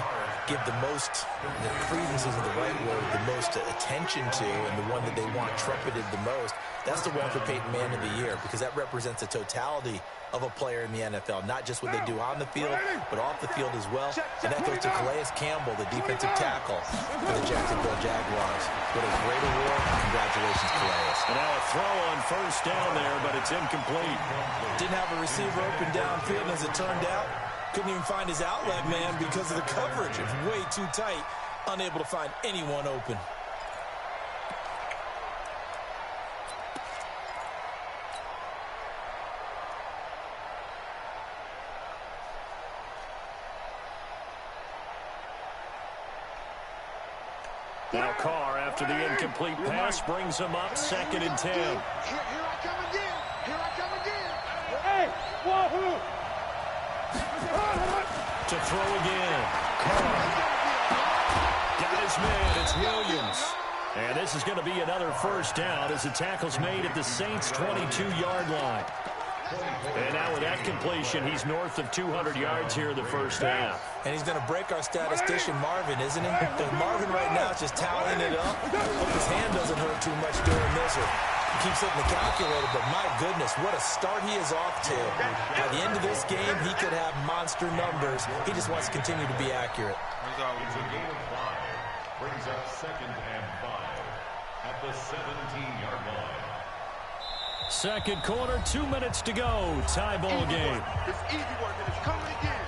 Speaker 2: give the most, the credence isn't the right word, the most attention to, and the one that they want trumpeted the most. That's the one for Peyton Man of the Year, because that represents the totality of a player in the NFL, not just what they do on the field, but off the field as well. And that goes to Calais Campbell, the defensive tackle for the Jacksonville Jaguars. What a great award. Congratulations, Calais.
Speaker 1: And now a throw on 1st down there, but it's incomplete.
Speaker 2: Didn't have a receiver open downfield, as it turned out. Couldn't even find his outlet man because of the coverage. It's way too tight. Unable to find anyone open.
Speaker 1: Now Carr, after the incomplete pass, brings him up 2nd and 10.
Speaker 5: Here I come again. Here I come again.
Speaker 4: Hey, wahoo!
Speaker 1: To throw again. Carr. Got his man. It's Williams. And this is going to be another 1st down as the tackle's made at the Saints' 22-yard line. And now with that completion, he's north of 200 yards here in the 1st half.
Speaker 2: And he's going to break our statistician Marvin, isn't he? Because Marvin right now is just tallying it up. Hope his hand doesn't hurt too much during this. Or he keeps hitting the calculator, but my goodness, what a start he is off to. By the end of this game, he could have monster numbers. He just wants to continue to be accurate.
Speaker 6: It's a gain of 5. Brings up 2nd and 5 at the 17-yard line.
Speaker 1: 2nd quarter, 2 minutes to go. Tie ball game.
Speaker 5: It's easy work, and it's coming again.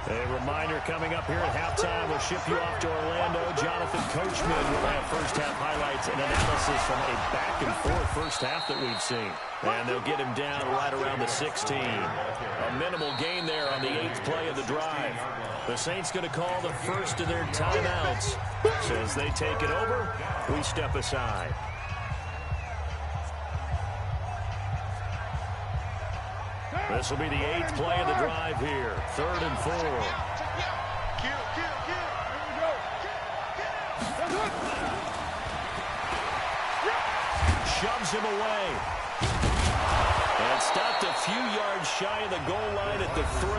Speaker 1: A reminder coming up here at halftime. We'll ship you off to Orlando. Jonathan Coachman will have 1st half highlights and analysis from a back-and-forth 1st half that we've seen. And they'll get him down right around the 16. A minimal gain there on the 8th play of the drive. The Saints going to call the first of their timeouts. So as they take it over, we step aside. This will be the 8th play of the drive here. 3rd and 4. Shoves him away. And stopped a few yards shy of the goal line at the 3.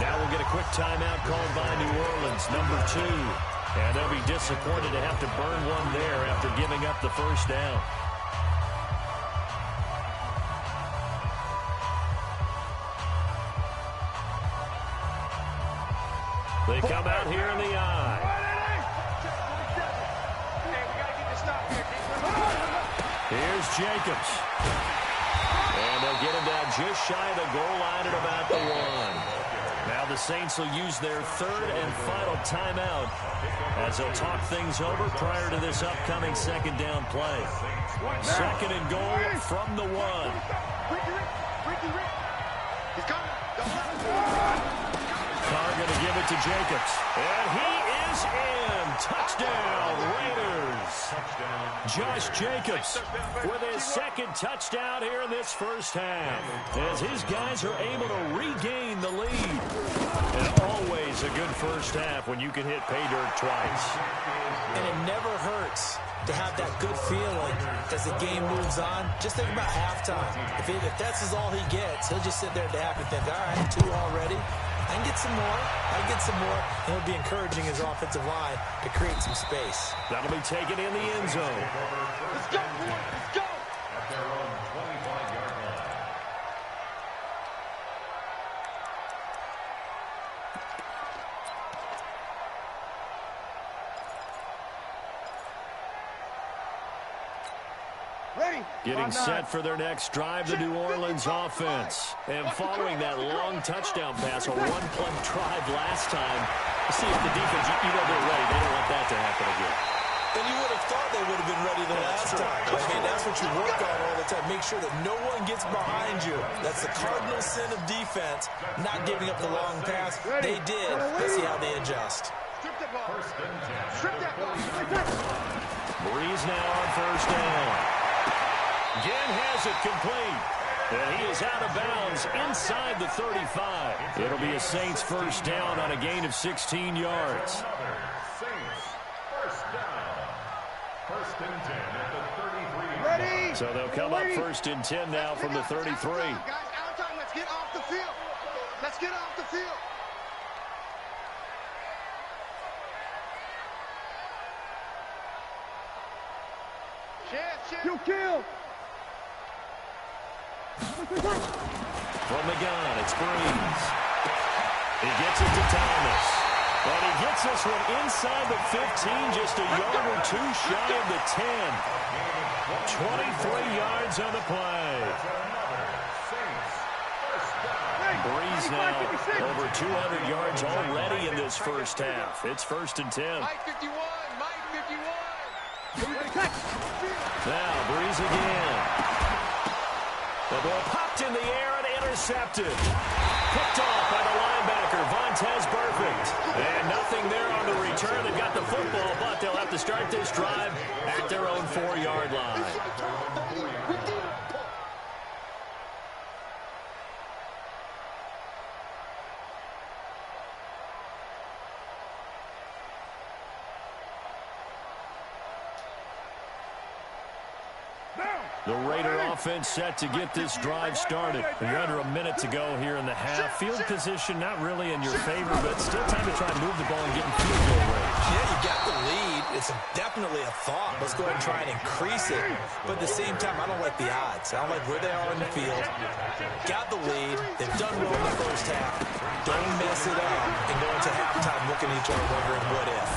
Speaker 1: Now we'll get a quick timeout called by New Orleans, #2. And they'll be disappointed to have to burn one there after giving up the 1st down. They come out here in the eye. Here's Jacobs. And they'll get him down just shy of the goal line at about the 1. Now the Saints will use their 3rd and final timeout as they'll talk things over prior to this upcoming 2nd down play. 2nd and goal from the 1. Carr going to give it to Jacobs. And he is in. Touchdown, Raiders. Josh Jacobs with his 2nd touchdown here in this 1st half. As his guys are able to regain the lead. And always a good 1st half when you can hit pay dirt twice.
Speaker 2: And it never hurts to have that good feeling as the game moves on. Just think about halftime. If that's all he gets, he'll just sit there at the half and think, all right, 2 already. I I can get some more. And it'll be encouraging his offensive line to create some space.
Speaker 1: That'll be taken in the end zone.
Speaker 5: Let's go, boy. Let's go.
Speaker 6: At their own 25-yard line.
Speaker 1: Getting set for their next drive, the New Orleans offense. And following that long touchdown pass, a one-play drive last time, see if the defense, they're ready. They don't want that to happen again.
Speaker 2: And you would have thought they would have been ready the last time. That's what you work on all the time. Make sure that no one gets behind you. That's the cardinal sin of defense, not giving up the long pass. They did. Let's see how they adjust.
Speaker 5: Strip that ball. Strip that ball.
Speaker 1: Breeze now on first down. Again has it complete. And he is out of bounds inside the 35. It'll be a Saints first down on a gain of 16 yards.
Speaker 6: Saints first down. First and 10 at the 33.
Speaker 4: Ready?
Speaker 1: So they'll come up first and 10 now from the 33.
Speaker 5: Guys, out time. Let's get off the field. Let's get off the field.
Speaker 4: You kill.
Speaker 1: From the gun, it's Breeze. He gets it to Thomas. And he gets this one inside the 15, just a yard or two shy of the 10. 23 yards on the play. Breeze now over 200 yards already in this first half. It's first and 10.
Speaker 5: Mike 51.
Speaker 1: Now Breeze again. The ball popped in the air and intercepted. Picked off by the linebacker, Vontaze Burfict. And nothing there on the return. They got the football, but they'll have to start this drive at their own 4-yard line. The Raider offense set to get this drive started. You're under a minute to go here in the half. Field position not really in your favor, but still time to try and move the ball and get in field goal range.
Speaker 2: Yeah, you got the lead. It's definitely a thought. Let's go ahead and try and increase it. But at the same time, I don't like the odds. I don't like where they are in the field. Got the lead. They've done well in the first half. Don't mess it up and go into halftime looking at each other wondering what if.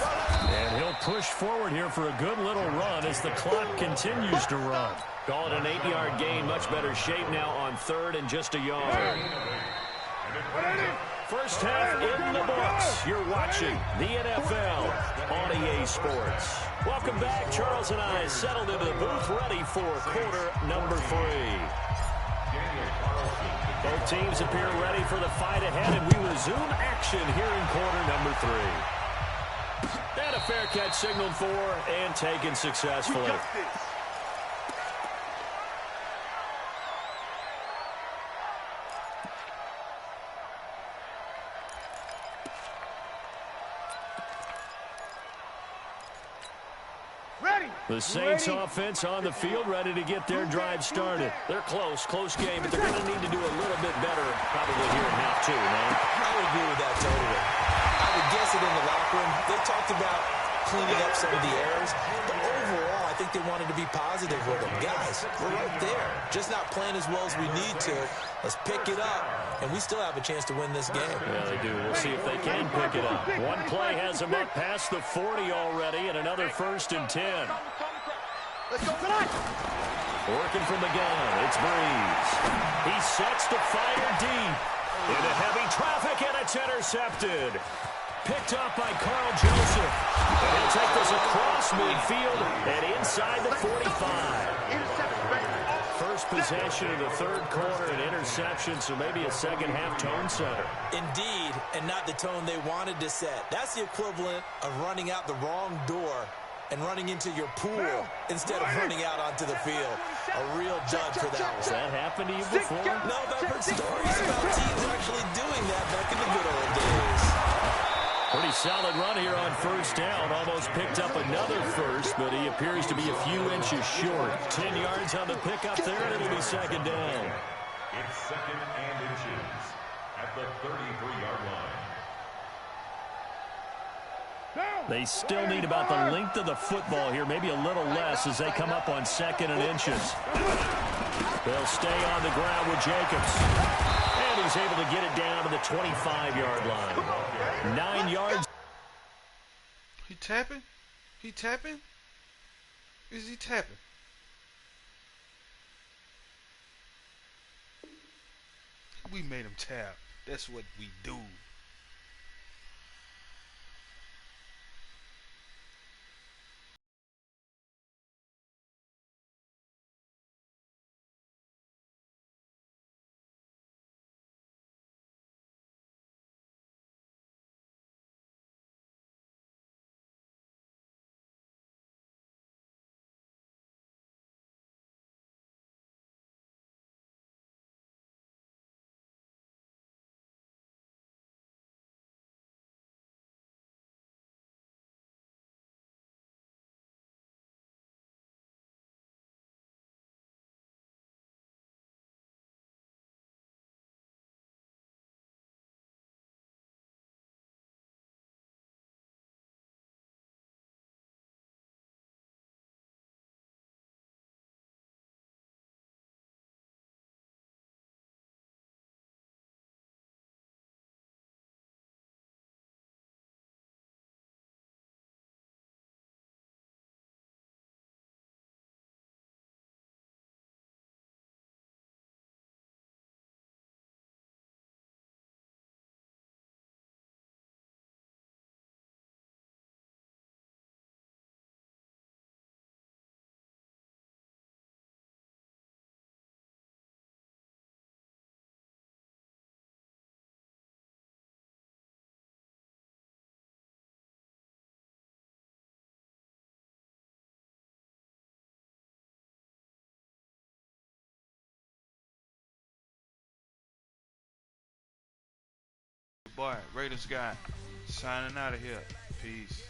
Speaker 1: And he'll push forward here for a good little run as the clock continues to run. Call it an 8-yard gain. Much better shape now on third and just a yard. First half in the books. You're watching the NFL on EA Sports. Welcome back. Charles and I settled into the booth ready for quarter number 3. Both teams appear ready for the fight ahead, and we resume action here in quarter number 3. And a fair catch signaled for and taken successfully. The Saints offense on the field ready to get their drive started. They're close game, but they're going to need to do a little bit better probably here in half 2, man.
Speaker 2: I would agree with that totally. I would guess it in the locker room. They talked about cleaning up some of the errors, but overall I think they wanted to be positive with them. Guys, we're right there. Just not playing as well as we need to. Let's pick it up, and we still have a chance to win this game.
Speaker 1: Yeah, they do. We'll see if they can pick it up. One play has them up past the 40 already, and another first and 10.
Speaker 5: Let's go tonight.
Speaker 1: Working from the gun, it's Breeze. He sets to fire deep. Into heavy traffic, and it's intercepted. Picked up by Carl Joseph. And he'll take this across midfield and inside the 45. First possession of the third quarter, an interception, so maybe a second-half tone setter.
Speaker 2: Indeed, and not the tone they wanted to set. That's the equivalent of running out the wrong door and running into your pool instead of running out onto the field. A real dud for that one.
Speaker 1: Has that happened to you before?
Speaker 2: No, I've heard stories about teams actually doing that back in the good old days.
Speaker 1: Pretty solid run here on first down. Almost picked up another first, but he appears to be a few inches short. 10 yards on the pickup there, and it'll be second down.
Speaker 6: It's second and inches. at the 33-yard line.
Speaker 1: They still need about the length of the football here, maybe a little less as they come up on 2nd and inches. They'll stay on the ground with Jacobs. And he's able to get it down to the 25-yard line. 9 yards.
Speaker 3: He tapping? He tapping? Is he tapping? We made him tap. That's what we do. Boy, Raiders guy signing out of here. Peace.